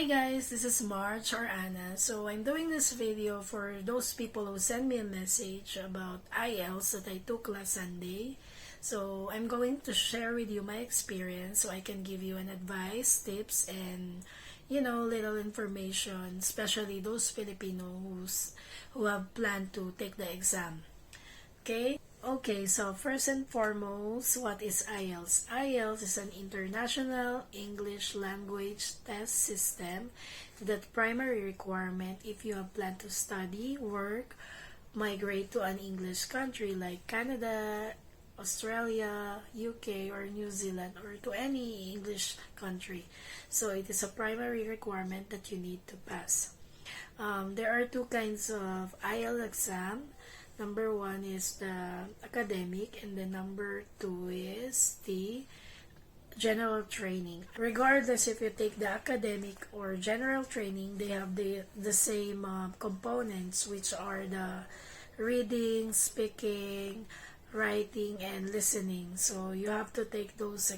Hi guys, this is March or Anna. So I'm doing this video for those people who send me a message about Ielts that I took last Sunday. So I'm going to share with you my experience so I can give you an advice, tips, and little information, especially those Filipinos who have planned to take the exam. Okay? Okay, so first and foremost, what is IELTS? IELTS is an international English language test system that primary requirement if you have planned to study, work, migrate to an English country like Canada, Australia, UK, or New Zealand, or to any English country. So it is a primary requirement that you need to pass. There are two kinds of IELTS exam. Number one is the academic, and then number two is the general training. Regardless if you take the academic or general training, they have the same components, which are the reading, speaking, writing, and listening. So you have to take those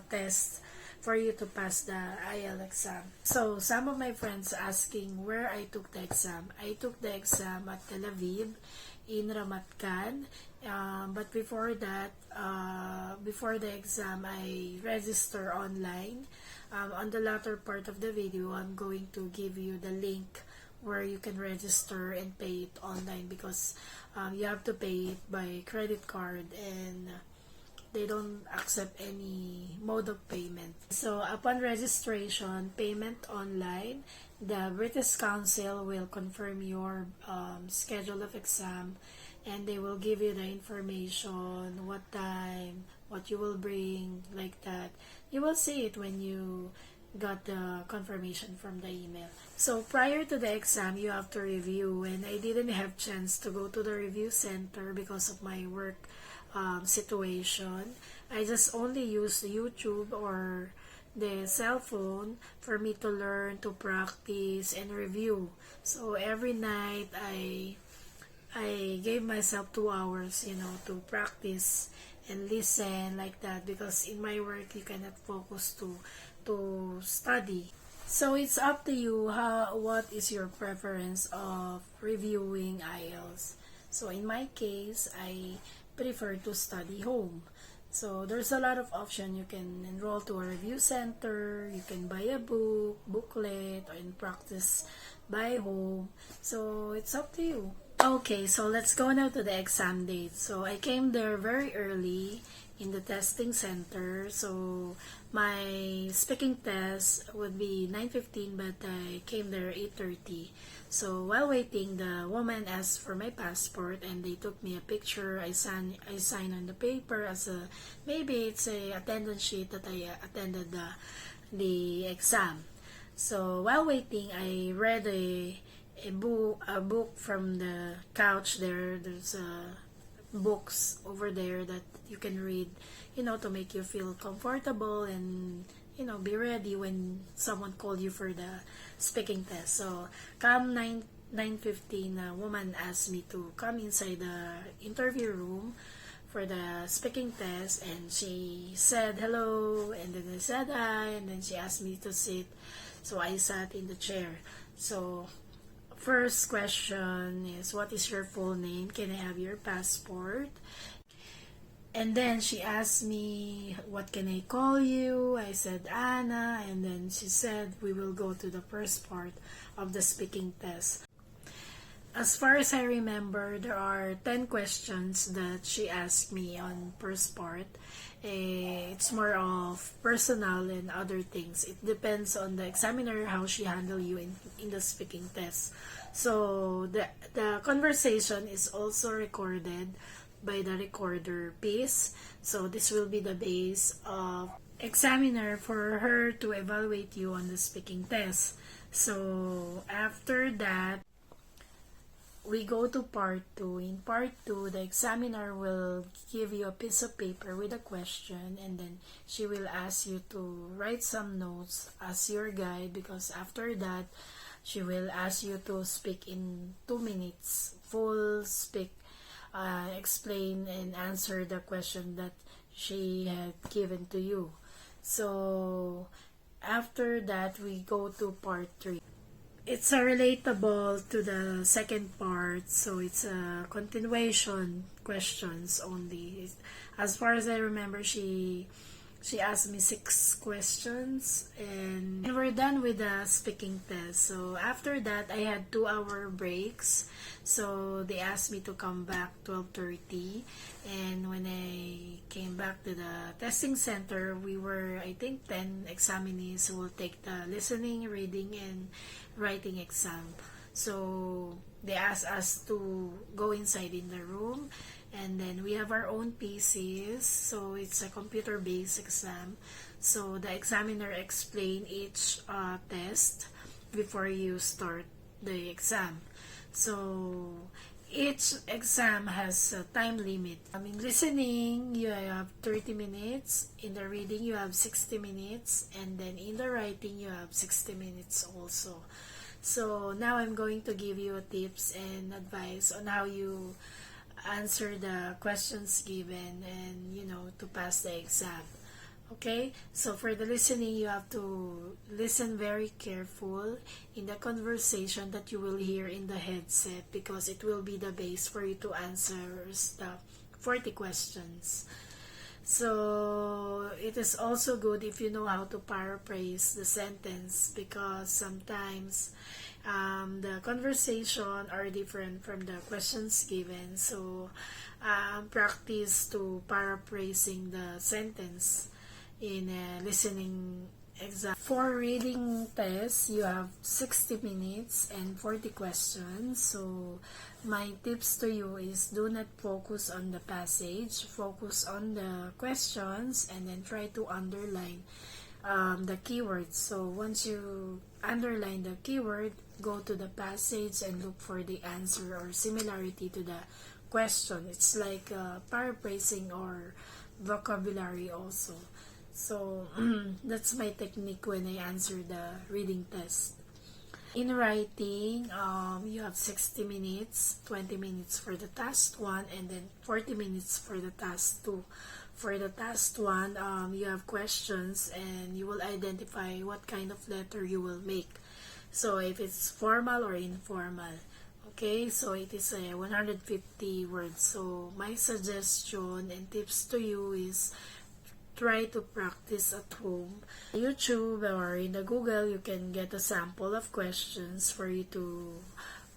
tests for you to pass the IELTS exam. So some of my friends asking where I took the exam. I took the exam at Tel Aviv in Ramat Gan. But before that, before the exam, I register online. On the latter part of the video, I'm going to give you the link where you can register and pay it online because you have to pay it by credit card and they don't accept any mode of payment. So upon registration, payment online, the British Council will confirm your schedule of exam and they will give you the information, what time, what you will bring, like that. You will see it when you got the confirmation from the email. So prior to the exam, you have to review, and I didn't have chance to go to the review center because of my work situation. I just only use YouTube or the cell phone for me to learn, to practice, and review. So every night I gave myself 2 hours, to practice and listen like that because in my work you cannot focus to study. So it's up to you what is your preference of reviewing IELTS. So in my case, I prefer to study home. So there's a lot of option. You can enroll to a review center, you can buy a booklet, and practice by home. So it's up to you. Okay, so let's go now to the exam date. So I came there very early in the testing center. So my speaking test would be 9:15, but I came there 8:30. So while waiting, the woman asked for my passport and they took me a picture. I signed on the paper as a, maybe it's a attendance sheet that I attended the exam. So while waiting, I read a book from the couch there. There's books over there that you can read, to make you feel comfortable and be ready when someone called you for the speaking test. So come 9:15, a woman asked me to come inside the interview room for the speaking test, and she said hello, and then I said hi, and then she asked me to sit. So I sat in the chair. So first question is, what is your full name? Can I have your passport? And then she asked me, what can I call you? I said Anna, and then she said we will go to the first part of the speaking test. As far as I remember, there are 10 questions that she asked me on first part. It's more of personal and other things. It depends on the examiner how she handle you in the speaking test. So the conversation is also recorded by the recorder piece. So this will be the base of examiner for her to evaluate you on the speaking test. So after that, we go to part 2. In part 2, the examiner will give you a piece of paper with a question, and then she will ask you to write some notes as your guide, because after that, she will ask you to speak in 2 minutes, full speak, explain and answer the question that she had given to you. So after that, we go to part 3. It's a relatable to the second part, so it's a continuation questions only. As far as I remember, she asked me 6 questions, and we're done with the speaking test. So after that, I had 2-hour breaks. So they asked me to come back 12:30, and when I came back to the testing center, we were, I think, 10 examinees who will take the listening, reading, and writing exam. So they asked us to go inside in the room, and then we have our own PCs, so it's a computer-based exam. So the examiner explain each test before you start the exam. So each exam has a time limit. In listening, you have 30 minutes. In the reading, you have 60 minutes. And then in the writing, you have 60 minutes also. So now I'm going to give you tips and advice on how you answer the questions given and, to pass the exam. Okay, so for the listening, you have to listen very careful in the conversation that you will hear in the headset, because it will be the base for you to answer the 40 questions. So it is also good if you know how to paraphrase the sentence, because sometimes the conversation are different from the questions given. So practice to paraphrasing the sentence in a listening exam. For reading test, you have 60 minutes and 40 questions. So my tips to you is, do not focus on the passage, focus on the questions, and then try to underline the keywords. So once you underline the keyword, go to the passage and look for the answer or similarity to the question. It's like paraphrasing or vocabulary also. So that's my technique when I answer the reading test. In writing, you have 60 minutes, 20 minutes for the task 1, and then 40 minutes for the task 2. For the task 1, you have questions, and you will identify what kind of letter you will make. So if it's formal or informal. Okay, so it is 150 words. So my suggestion and tips to you is, try to practice at home. YouTube or in the Google, you can get a sample of questions for you to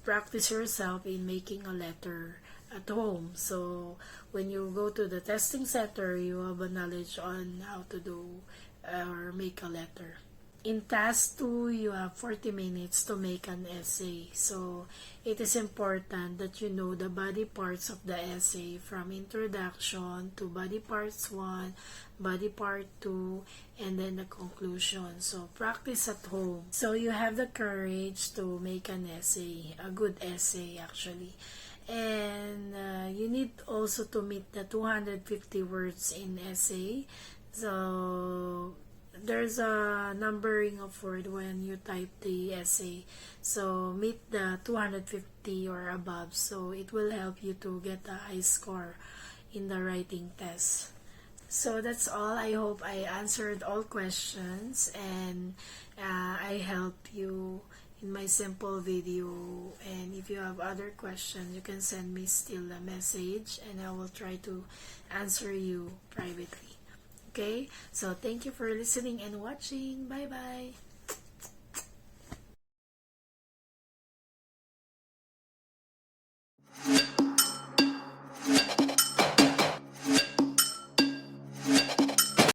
practice yourself in making a letter at home. So when you go to the testing center, you have a knowledge on how to do or make a letter. In task 2, you have 40 minutes to make an essay. So it is important that you know the body parts of the essay, from introduction to body parts 1, body part 2, and then the conclusion. So practice at home, so you have the courage to make an essay, a good essay actually. And you need also to meet the 250 words in essay. So there's a numbering of word when you type the essay. So meet the 250 or above. So it will help you to get a high score in the writing test. So that's all. I hope I answered all questions, and I helped you in my simple video. And if you have other questions, you can send me still a message, and I will try to answer you privately. Okay, so thank you for listening and watching. Bye bye.